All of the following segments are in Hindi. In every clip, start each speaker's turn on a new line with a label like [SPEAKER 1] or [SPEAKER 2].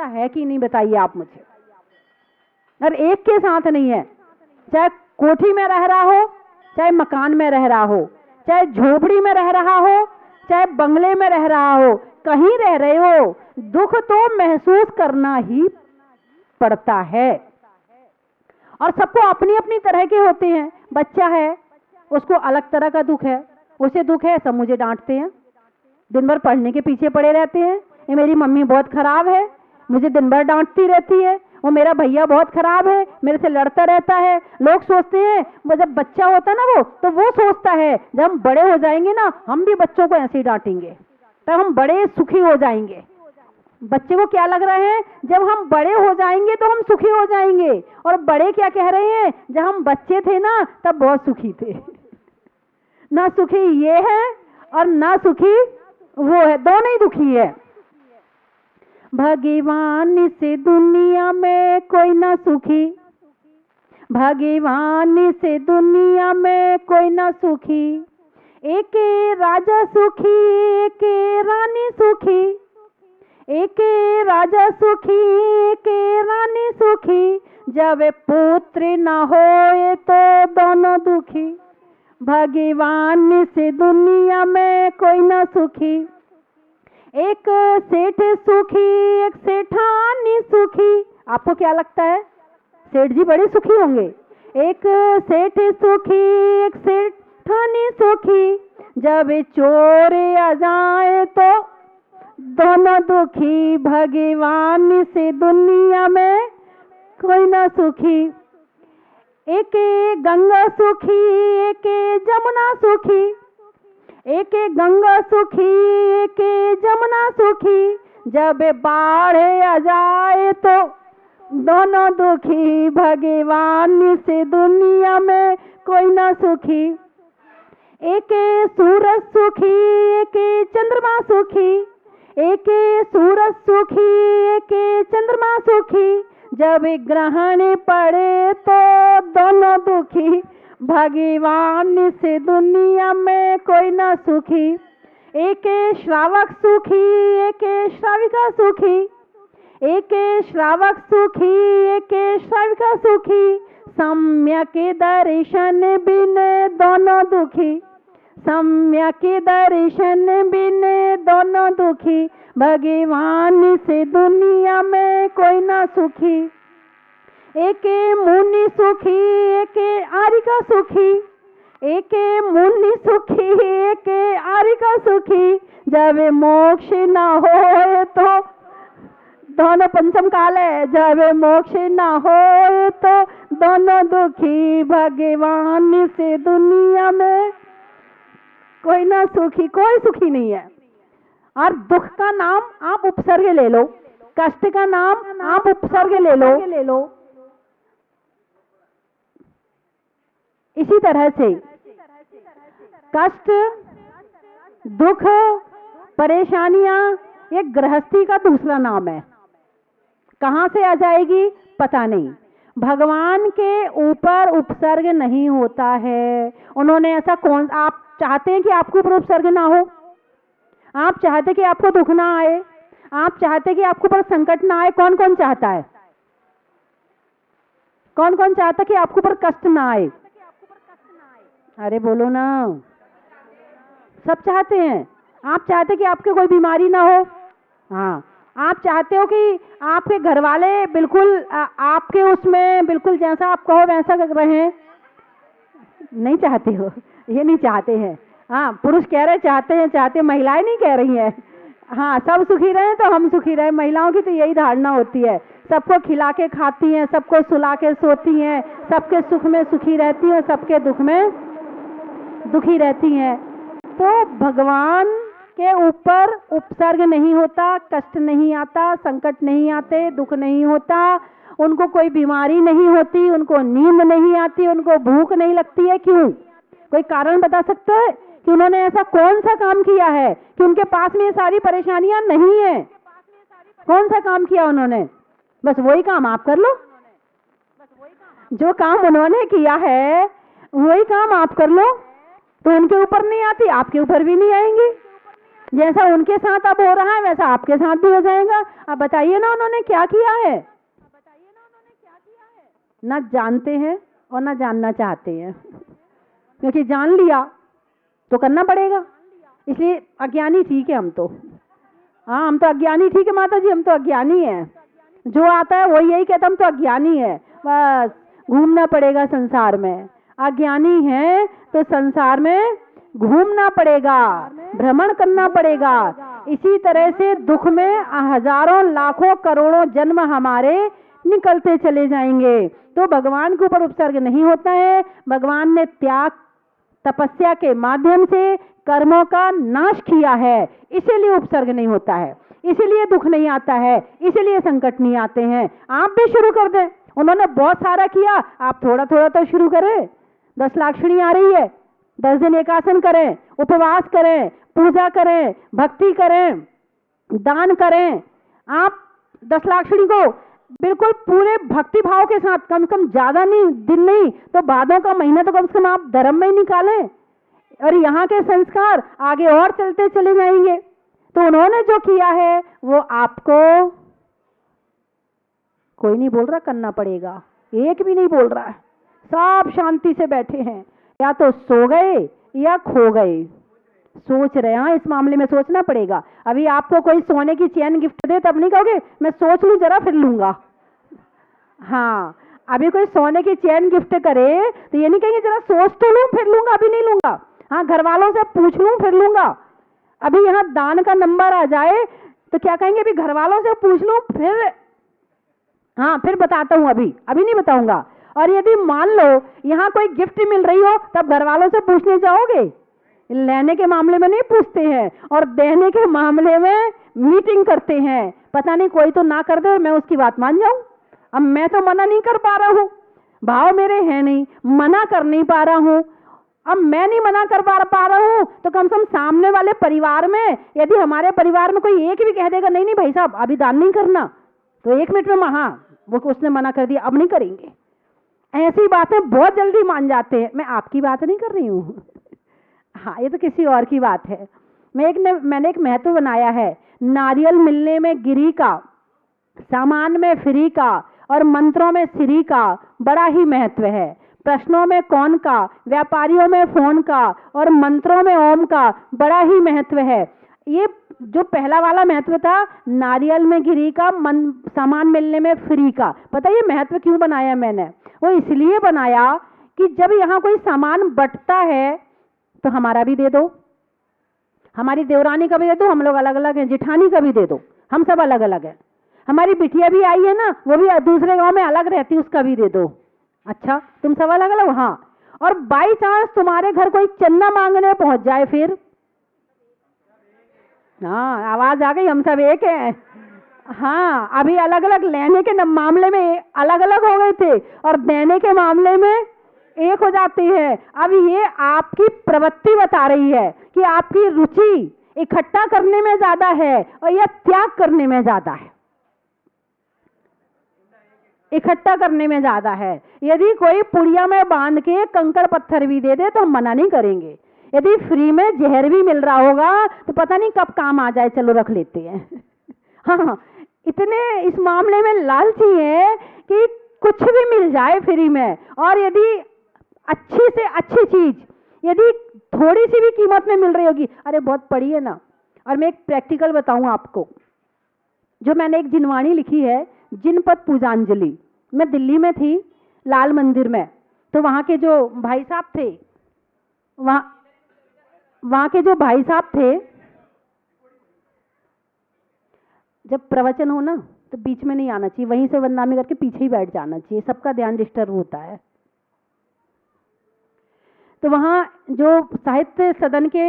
[SPEAKER 1] ऐसा है कि नहीं बताइए आप मुझे। और एक के साथ नहीं है, चाहे कोठी में रह रहा हो, चाहे मकान में रह रहा हो, चाहे झोपड़ी में रह रहा हो, चाहे बंगले में रह रहा हो, कहीं रह रहे हो, दुख तो महसूस करना ही पड़ता है। और सबको अपनी अपनी तरह के होते हैं। बच्चा है, उसको अलग तरह का दुख है, उसे दुख है सब मुझे डांटते हैं, दिन भर पढ़ने के पीछे पड़े रहते हैं, ये मेरी मम्मी बहुत खराब है, मुझे दिन भर डांटती रहती है, वो मेरा भैया बहुत खराब है, मेरे से लड़ता रहता है। लोग सोचते हैं, वो जब बच्चा होता ना वो, तो वो सोचता है जब हम बड़े हो जाएंगे ना, हम भी बच्चों को ऐसे ही डांटेंगे, तब हम बड़े सुखी हो जाएंगे। बच्चे को क्या लग रहा है, जब हम बड़े हो जाएंगे तो हम सुखी हो जाएंगे। और बड़े क्या कह रहे हैं, जब हम बच्चे थे ना तब बहुत सुखी थे। ना सुखी ये है और ना सुखी वो है, दोनों ही दुखी है। भगवान से दुनिया में कोई ना सुखी, भगवान से दुनिया में कोई ना सुखी। एक राजा सुखी, एक रानी सुखी, एक राजा सुखी, एक रानी सुखी। जब पुत्र न होए तो दोनों दुखी। भगवान से दुनिया में कोई ना सुखी। एक सेठ सुखी, एक सेठानी सुखी। आपको क्या लगता है, सेठ जी बड़े सुखी होंगे? एक सेठ सुखी, एक सेठानी सुखी। जब चोर आ जाए तो दोनों दुखी। भगवान से दुनिया में कोई ना सुखी। एक गंगा सुखी, एक जमुना सुखी, एक गंगा सुखी, एक जमुना सुखी। जब बाढ़ आ जाए तो दोनों दुखी। भगवान से दुनिया में कोई ना सुखी। एक सूरज सुखी, एक चंद्रमा सुखी, एक सूरज सुखी, एक चंद्रमा सुखी। जब ग्रहण पड़े तो दोनों दुखी। भगवान से दुनिया में कोई ना सुखी। एक श्रावक सुखी, एक श्राविका सुखी, एक श्रावक सुखी, एक श्राविका सुखी। सम्यक दर्शन बिन दोनों दुखी। सम्यक दर्शन बिन दोनों दुखी। भगवान से दुनिया में कोई ना सुखी। एक मुनि सुखी, एक आरिका सुखी, एक मुनि सुखी, एक आरिका सुखी। जब मोक्ष न हो तो दोनों पंचम काल है। जब मोक्ष न हो तो दोनों दुखी। भगवान से दुनिया में कोई ना सुखी, कोई सुखी नहीं है। और दुख का नाम आप उपसर्ग ले लो, कष्ट का नाम आप उपसर्ग ले लो। इसी तरह से कष्ट, दुख, परेशानियां ये गृहस्थी का दूसरा नाम है। कहां से आ जाएगी पता नहीं। भगवान के ऊपर उपसर्ग नहीं होता है। उन्होंने ऐसा कौन, आप चाहते हैं कि आपके ऊपर उपसर्ग ना हो? आप चाहते कि आपको दुख ना आए? आप चाहते कि आपके ऊपर संकट ना आए? कौन कौन चाहता है? कौन कौन चाहता कि आपके ऊपर कष्ट ना आए? अरे बोलो ना। सब चाहते हैं। आप चाहते कि आपके कोई बीमारी ना हो? हाँ। आप चाहते हो कि आपके घर वाले बिल्कुल आपके उसमें बिल्कुल जैसा आप कहो वैसा रहें? नहीं चाहते हो, ये नहीं चाहते हैं। हाँ, पुरुष कह रहे चाहते हैं, चाहते, महिलाएं नहीं कह रही हैं। हाँ, सब सुखी रहे तो हम सुखी रहे। महिलाओं की तो यही धारणा होती है। सबको खिला के खाती हैं, सबको सुला के सोती हैं, सबके सुख में सुखी रहती हैं, सबके दुख में दुखी रहती हैं। तो भगवान के ऊपर उपसर्ग नहीं होता, कष्ट नहीं आता, संकट नहीं आते, दुख नहीं होता, उनको कोई बीमारी नहीं होती, उनको नींद नहीं आती, उनको भूख नहीं लगती है। क्यों? कोई कारण बता सकते हैं कि उन्होंने ऐसा कौन सा काम किया है कि उनके पास में ये सारी परेशानियां नहीं है? कौन सा काम किया उन्होंने? बस वही काम आप कर लो। जो काम उन्होंने किया है वही काम आप कर लो, तो उनके ऊपर नहीं आती, आपके ऊपर भी नहीं आएंगी। जैसा उनके साथ अब हो रहा है वैसा आपके साथ भी हो जाएगा। अब बताइए ना उन्होंने क्या किया है, ना जानते हैं और ना जानना चाहते हैं, क्योंकि जान लिया तो करना पड़ेगा। इसलिए अज्ञानी ठीक है हम तो, हाँ हम तो अज्ञानी ठीक है माता जी, हम तो अज्ञानी हैं। जो आता है वही यही कहता हम तो अज्ञानी है, बस घूमना पड़ेगा संसार में। अज्ञानी है तो संसार में घूमना पड़ेगा, भ्रमण करना पड़ेगा। इसी तरह से दुख में हजारों लाखों करोड़ों जन्म हमारे निकलते चले जाएंगे। तो भगवान के ऊपर उपसर्ग नहीं होता है। भगवान ने त्याग तपस्या के माध्यम से कर्मों का नाश किया है, इसीलिए उपसर्ग नहीं होता है, इसीलिए दुख नहीं आता है, इसीलिए संकट नहीं आते हैं। आप भी शुरू कर दें, उन्होंने बहुत सारा किया, आप थोड़ा थोड़ा तो शुरू करें। 10 लाक्षणी आ रही है, 10 दिन एकासन करें, उपवास करें, पूजा करें, भक्ति करें, दान करें। आप 10 लाक्षणी को बिल्कुल पूरे भक्ति भाव के साथ, कम से कम ज्यादा नहीं दिन नहीं तो बादों का महीना तो कम से कम आप धर्म में ही निकालें, और यहाँ के संस्कार आगे और चलते चले जाएंगे। तो उन्होंने जो किया है वो आपको कोई नहीं बोल रहा करना पड़ेगा, एक भी नहीं बोल रहा है, सब शांति से बैठे हैं, या तो सो गए या खो गए, सोच रहे हैं। इस मामले में सोचना पड़ेगा। अभी आपको कोई सोने की चैन गिफ्ट दे तब नहीं कहोगे मैं सोच लूं जरा फिर लूंगा। हाँ, अभी कोई सोने की चैन गिफ्ट करे तो ये नहीं कहेंगे जरा सोच तो लूं फिर लूंगा, अभी नहीं लूंगा। हाँ, घर वालों से पूछ लूं फिर लूंगा। अभी यहाँ दान का नंबर आ जाए तो क्या कहेंगे, अभी घर वालों से पूछ लूं फिर, हाँ फिर बताता हूं, अभी नहीं बताऊंगा। और यदि मान लो यहाँ कोई गिफ्ट मिल रही हो तब घर वालों से पूछने जाओगे? लेने के मामले में नहीं पूछते हैं, और देने के मामले में मीटिंग करते हैं। पता नहीं कोई तो ना कर दे और मैं उसकी बात मान जाऊं। अब मैं तो मना नहीं कर पा रहा हूं, भाव मेरे हैं नहीं, मना कर नहीं पा रहा हूं। अब मैं नहीं मना कर पा रहा हूं तो कम से कम सामने वाले परिवार में, यदि हमारे परिवार में कोई एक भी कह देगा नहीं नहीं भाई साहब अभी दान नहीं करना, तो 1 मिनट में हाँ वो उसने मना कर दिया अब नहीं करेंगे। ऐसी बातें बहुत जल्दी मान जाते हैं। मैं आपकी बात नहीं कर रही हूं हाँ, ये तो किसी और की बात है। मैंने एक महत्व बनाया है, नारियल मिलने में गिरी का, सामान में फ्री का और मंत्रों में श्री का बड़ा ही महत्व है। प्रश्नों में कौन का, व्यापारियों में फोन का और मंत्रों में ओम का बड़ा ही महत्व है। ये जो पहला वाला महत्व था, नारियल में गिरी का, सामान मिलने में फ्री का, पता ये महत्व क्यों बनाया मैंने? वो इसलिए बनाया कि जब यहाँ कोई सामान बंटता है तो हमारा भी दे दो, हमारी देवरानी का भी दे दो, हम लोग अलग अलग हैं, जिठानी का भी दे दो, हम सब अलग अलग हैं। हमारी बिटिया भी आई है ना, वो भी दूसरे गांव में अलग रहती, उसका भी दे दो। अच्छा तुम सब अलग अलग, हाँ। और बाई चांस तुम्हारे घर कोई चन्ना मांगने पहुंच जाए फिर, हाँ आवाज आ गई, हम सब एक हैं। हाँ, अभी अलग अलग लेने के मामले में अलग अलग हो गए थे और देने के मामले में एक हो जाती है। अब ये आपकी प्रवृत्ति बता रही है कि आपकी रुचि इकट्ठा करने में ज्यादा है और यह त्याग करने में ज्यादा है, इकट्ठा करने में ज्यादा है। यदि कोई पुड़िया में बांध के कंकड़ पत्थर भी दे दे तो हम मना नहीं करेंगे। यदि फ्री में जहर भी मिल रहा होगा तो पता नहीं कब काम आ जाए, चलो रख लेते हैं हाँ, इतने इस मामले में लालची है कि कुछ भी मिल जाए फ्री में। और यदि अच्छी से अच्छी चीज यदि थोड़ी सी भी कीमत में मिल रही होगी, अरे बहुत पड़ी है ना। और मैं एक प्रैक्टिकल बताऊं आपको, जो मैंने एक जिनवाणी लिखी है, जिनपद पूजांजलि। मैं दिल्ली में थी लाल मंदिर में, तो वहां के जो भाई साहब थे, वहां के जो भाई साहब थे, जब प्रवचन हो ना तो बीच में नहीं आना चाहिए, वहीं से वंदनामी करके पीछे ही बैठ जाना चाहिए, सबका ध्यान डिस्टर्ब होता है। तो वहाँ जो साहित्य सदन के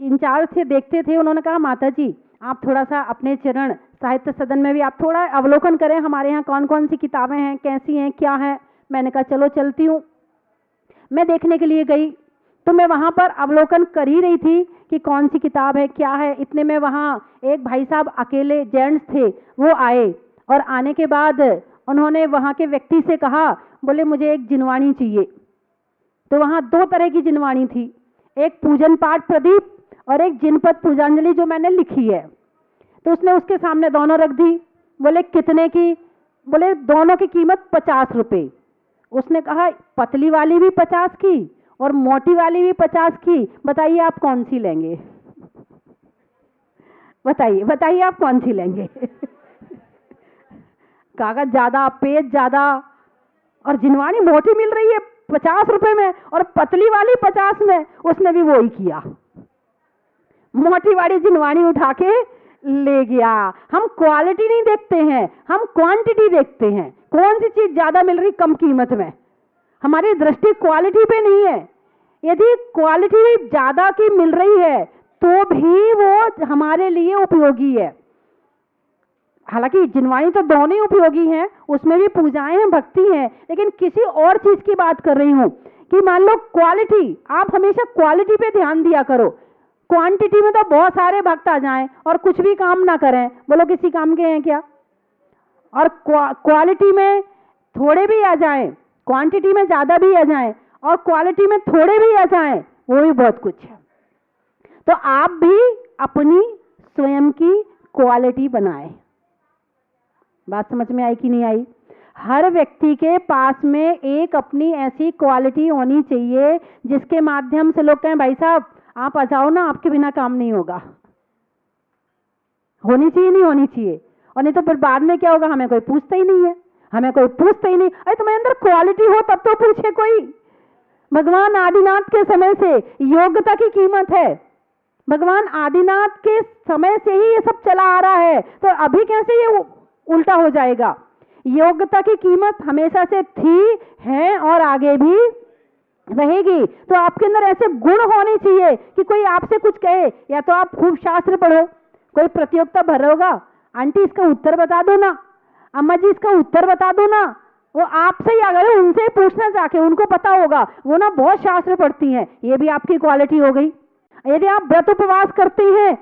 [SPEAKER 1] इंचार्ज थे, देखते थे, उन्होंने कहा माता जी आप थोड़ा सा अपने चरण साहित्य सदन में भी आप थोड़ा अवलोकन करें, हमारे यहाँ कौन कौन सी किताबें हैं, कैसी हैं, क्या है। मैंने कहा चलो चलती हूँ। मैं देखने के लिए गई तो मैं वहाँ पर अवलोकन कर ही रही थी कि कौन सी किताब है, क्या है। इतने में वहाँ एक भाई साहब अकेले जेंट्स थे, वो आए और आने के बाद उन्होंने वहाँ के व्यक्ति से कहा, बोले मुझे एक जिनवाणी चाहिए। तो वहाँ 2 तरह की जिनवाणी थी, एक पूजन पाठ प्रदीप और एक जिनपद पूजांजलि जो मैंने लिखी है। तो उसने उसके सामने दोनों रख दी। बोले कितने की? बोले दोनों की कीमत 50 रुपये। उसने कहा पतली वाली भी 50 की और मोटी वाली भी 50 की, बताइए आप कौन सी लेंगे? बताइए बताइए आप कौन सी लेंगे? कागज ज्यादा, पेज ज्यादा, और जिनवानी मोटी मिल रही है 50 रुपए में और पतली वाली 50 में। उसने भी वही किया, मोटी वाली जिनवानी उठा के ले गया। हम क्वालिटी नहीं देखते हैं, हम क्वांटिटी देखते हैं। कौन सी चीज ज्यादा मिल रही कम कीमत में, हमारी दृष्टि क्वालिटी पे नहीं है। यदि क्वालिटी भी ज्यादा की मिल रही है तो भी वो हमारे लिए उपयोगी है। हालांकि जिनवानी तो दोनों ही उपयोगी हैं, उसमें भी पूजाएं हैं, भक्ति है, लेकिन किसी और चीज की बात कर रही हूं कि मान लो क्वालिटी, आप हमेशा क्वालिटी पे ध्यान दिया करो। क्वांटिटी में तो बहुत सारे भक्त आ जाएं और कुछ भी काम ना करें, बोलो किसी काम के हैं क्या? और क्वालिटी में थोड़े भी आ जाएं, क्वांटिटी में ज्यादा भी आ जाएं और क्वालिटी में थोड़े भी आ जाएं, वो भी बहुत कुछ है। तो आप भी अपनी स्वयं की क्वालिटी बनाएं। बात समझ में आई कि नहीं आई? हर व्यक्ति के पास में एक अपनी ऐसी क्वालिटी होनी चाहिए जिसके माध्यम से लोग कहें भाई साहब आप आ जाओ ना, आपके बिना काम नहीं होगा। होनी चाहिए, नहीं होनी चाहिए? और नहीं तो फिर बाद में क्या होगा, हमें कोई पूछता ही नहीं है, हमें कोई पूछता ही नहीं। अरे तुम्हारे अंदर क्वालिटी हो तब तो पूछे कोई। भगवान आदिनाथ के समय से योग्यता की कीमत है। भगवान आदिनाथ के समय से ही ये सब चला आ रहा है, तो अभी कैसे ये उल्टा हो जाएगा? योग्यता की कीमत हमेशा से थी, है और आगे भी रहेगी। तो आपके अंदर ऐसे गुण होने चाहिए कि कोई आपसे कुछ कहे, या तो आप खूब शास्त्र पढ़ो, कोई प्रतियोगिता भर रहा होगा, आंटी इसका उत्तर बता दो ना, अम्मा जी इसका उत्तर बता दो ना, वो आपसे ही अगर उनसे पूछना जाके, उनको पता होगा, वो ना बहुत शास्त्र पढ़ती हैं, ये भी आपकी क्वालिटी हो गई। यदि आप व्रत उपवास करते हैं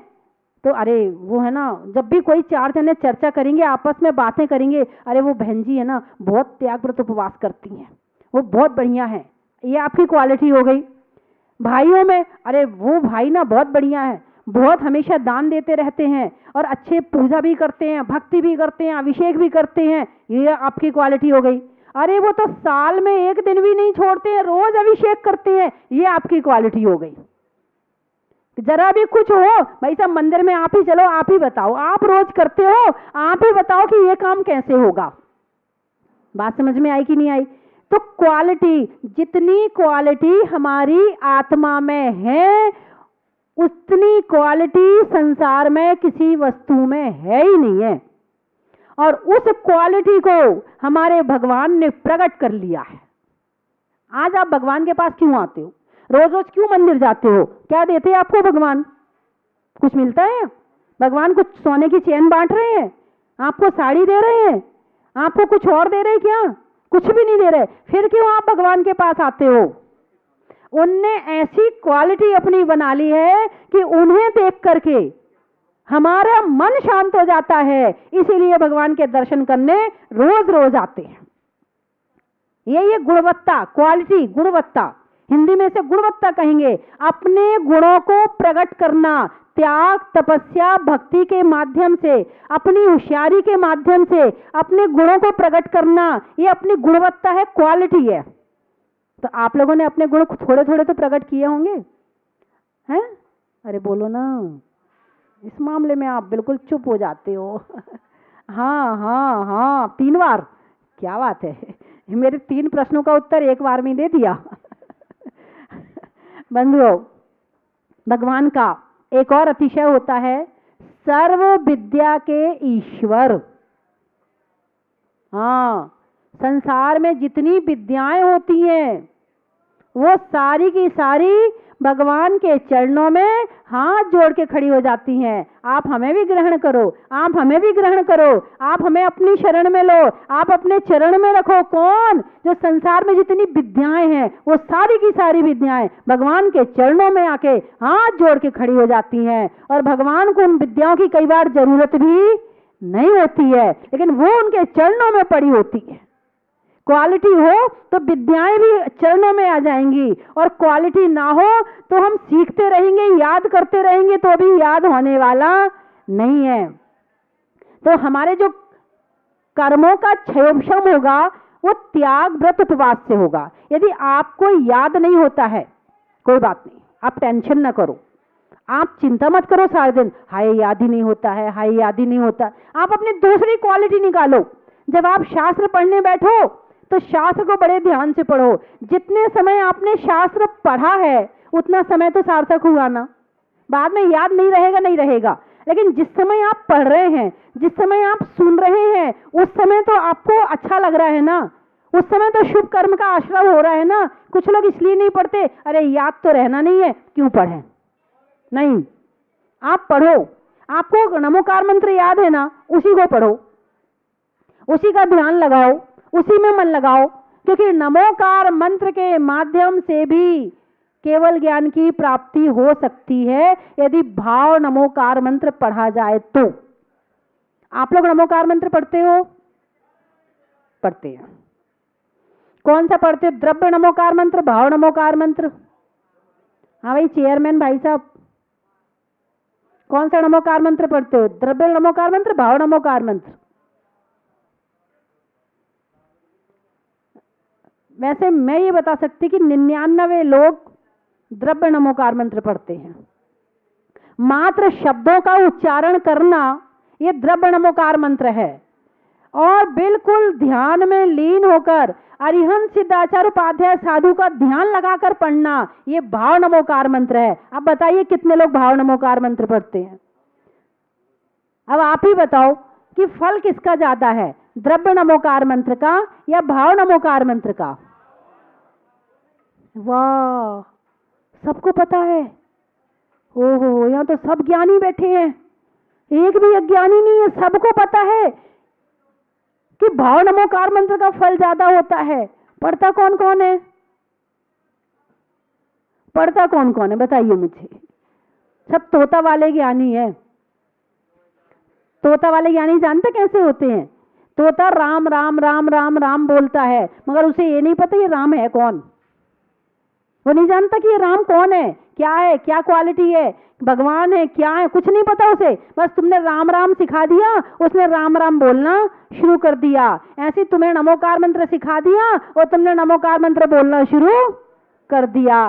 [SPEAKER 1] तो अरे वो है ना, जब भी कोई चार जने चर्चा करेंगे, आपस में बातें करेंगे, अरे वो बहन जी है ना बहुत त्याग व्रत उपवास करती हैं, वो बहुत बढ़िया है, ये आपकी क्वालिटी हो गई। भाइयों में अरे वो भाई ना बहुत बढ़िया है, बहुत हमेशा दान देते रहते हैं और अच्छे पूजा भी करते हैं, भक्ति भी करते हैं, अभिषेक भी करते हैं, ये आपकी क्वालिटी हो गई। अरे वो तो साल में एक दिन भी नहीं छोड़ते हैं, रोज अभिषेक करते हैं, ये आपकी क्वालिटी हो गई। जरा भी कुछ हो भाई साहब मंदिर में आप ही चलो, आप ही बताओ, आप रोज करते हो, आप ही बताओ कि ये काम कैसे होगा। बात समझ में आई कि नहीं आई? तो क्वालिटी, जितनी क्वालिटी हमारी आत्मा में है उतनी क्वालिटी संसार में किसी वस्तु में है ही नहीं है। और उस क्वालिटी को हमारे भगवान ने प्रकट कर लिया है। आज आप भगवान के पास क्यों आते हो, रोज रोज क्यों मंदिर जाते हो? क्या देते हैं आपको भगवान? कुछ मिलता है? भगवान कुछ सोने की चेन बांट रहे हैं? आपको साड़ी दे रहे हैं? आपको कुछ और दे रहे हैं क्या? कुछ भी नहीं दे रहे। फिर क्यों आप भगवान के पास आते हो? उनने ऐसी क्वालिटी अपनी बना ली है कि उन्हें देख करके हमारा मन शांत हो जाता है, इसीलिए भगवान के दर्शन करने रोज रोज आते हैं। ये गुणवत्ता, क्वालिटी, गुणवत्ता, हिंदी में से गुणवत्ता कहेंगे। अपने गुणों को प्रकट करना, त्याग, तपस्या, भक्ति के माध्यम से, अपनी होशियारी के माध्यम से अपने गुणों को प्रकट करना, ये अपनी गुणवत्ता है, क्वालिटी है। तो आप लोगों ने अपने गुण थोड़े थोड़े तो प्रकट किए होंगे, हैं? अरे बोलो ना, इस मामले में आप बिल्कुल चुप हो जाते हो। हाँ हाँ हाँ 3 बार, क्या बात है, मेरे 3 प्रश्नों का उत्तर एक बार में दे दिया। बंधुओं, भगवान का एक और अतिशय होता है, सर्व विद्या के ईश्वर। हाँ, संसार में जितनी विद्याएं होती हैं वो सारी की सारी भगवान के चरणों में हाथ जोड़ के खड़ी हो जाती हैं। आप हमें भी ग्रहण करो, आप हमें भी ग्रहण करो, आप हमें अपनी शरण में लो, आप अपने चरण में रखो। कौन? जो संसार में जितनी विद्याएं हैं वो सारी की सारी विद्याएं भगवान के चरणों में आके हाथ जोड़ के खड़ी हो जाती हैं। और भगवान को उन विद्याओं की कई बार जरूरत भी नहीं होती है, लेकिन वो उनके चरणों में पड़ी होती है। क्वालिटी हो तो विद्याएं भी चरणों में आ जाएंगी, और क्वालिटी ना हो तो हम सीखते रहेंगे, याद करते रहेंगे तो भी याद होने वाला नहीं है। तो हमारे जो कर्मों का क्षयोक्षम होगा वो त्याग व्रत उपवास से होगा। यदि आपको याद नहीं होता है, कोई बात नहीं, आप टेंशन ना करो, आप चिंता मत करो सारे दिन, हाय याद ही नहीं होता है, हाय याद ही नहीं होता। आप अपनी दूसरी क्वालिटी निकालो। जब आप शास्त्र पढ़ने बैठो तो शास्त्र को बड़े ध्यान से पढ़ो। जितने समय आपने शास्त्र पढ़ा है उतना समय तो सार्थक हुआ ना। बाद में याद नहीं रहेगा, नहीं रहेगा, लेकिन जिस समय आप पढ़ रहे हैं, जिस समय आप सुन रहे हैं, उस समय तो आपको अच्छा लग रहा है ना, उस समय तो शुभ कर्म का आश्रय हो रहा है ना। कुछ लोग इसलिए नहीं पढ़ते, अरे याद तो रहना नहीं है, क्यों पढ़ें। नहीं, आप पढ़ो। आपको नमोकार मंत्र याद है ना, उसी को पढ़ो, उसी का ध्यान लगाओ, उसी में मन लगाओ, क्योंकि नमोकार मंत्र के माध्यम से भी केवल ज्ञान की प्राप्ति हो सकती है यदि भाव नमोकार मंत्र पढ़ा जाए तो। आप लोग नमोकार मंत्र पढ़ते हो? पढ़ते हैं। कौन सा पढ़ते हो? द्रव्य नमोकार मंत्र, भाव नमोकार मंत्र? हाँ भाई चेयरमैन भाई साहब, कौन सा नमोकार मंत्र पढ़ते हो? द्रव्य नमोकार मंत्र, भाव नमोकार मंत्र? वैसे मैं ये बता सकती कि 99 लोग द्रव्य नमोकार मंत्र पढ़ते हैं। मात्र शब्दों का उच्चारण करना ये द्रव्य नमोकार मंत्र है, और बिल्कुल ध्यान में लीन होकर अरिहंत सिद्धाचार्य उपाध्याय साधु का ध्यान लगाकर पढ़ना ये भाव नमोकार मंत्र है। अब बताइए कितने लोग भाव नमोकार मंत्र पढ़ते हैं? अब आप ही बताओ कि फल किसका ज्यादा है, द्रव्य नमोकार मंत्र का या भाव नमोकार मंत्र का? वाह, सबको पता है। ओहो, यहाँ तो सब ज्ञानी बैठे हैं, एक भी अज्ञानी नहीं है। सबको पता है कि भाव नमोकार मंत्र का फल ज्यादा होता है। पढ़ता कौन कौन है? पढ़ता कौन कौन है बताइए मुझे। सब तोता वाले ज्ञानी है। तोता वाले ज्ञानी जानते कैसे होते हैं? तोता राम राम राम राम राम बोलता है, मगर उसे ये नहीं पता ये राम है कौन। वो नहीं जानता कि ये राम कौन है, क्या है, क्या क्वालिटी है, भगवान है, क्या है, कुछ नहीं पता उसे। बस तुमने राम राम सिखा दिया, उसने राम राम बोलना शुरू कर दिया। ऐसे तुम्हें नमोकार मंत्र सिखा दिया और तुमने नमोकार मंत्र बोलना शुरू कर दिया।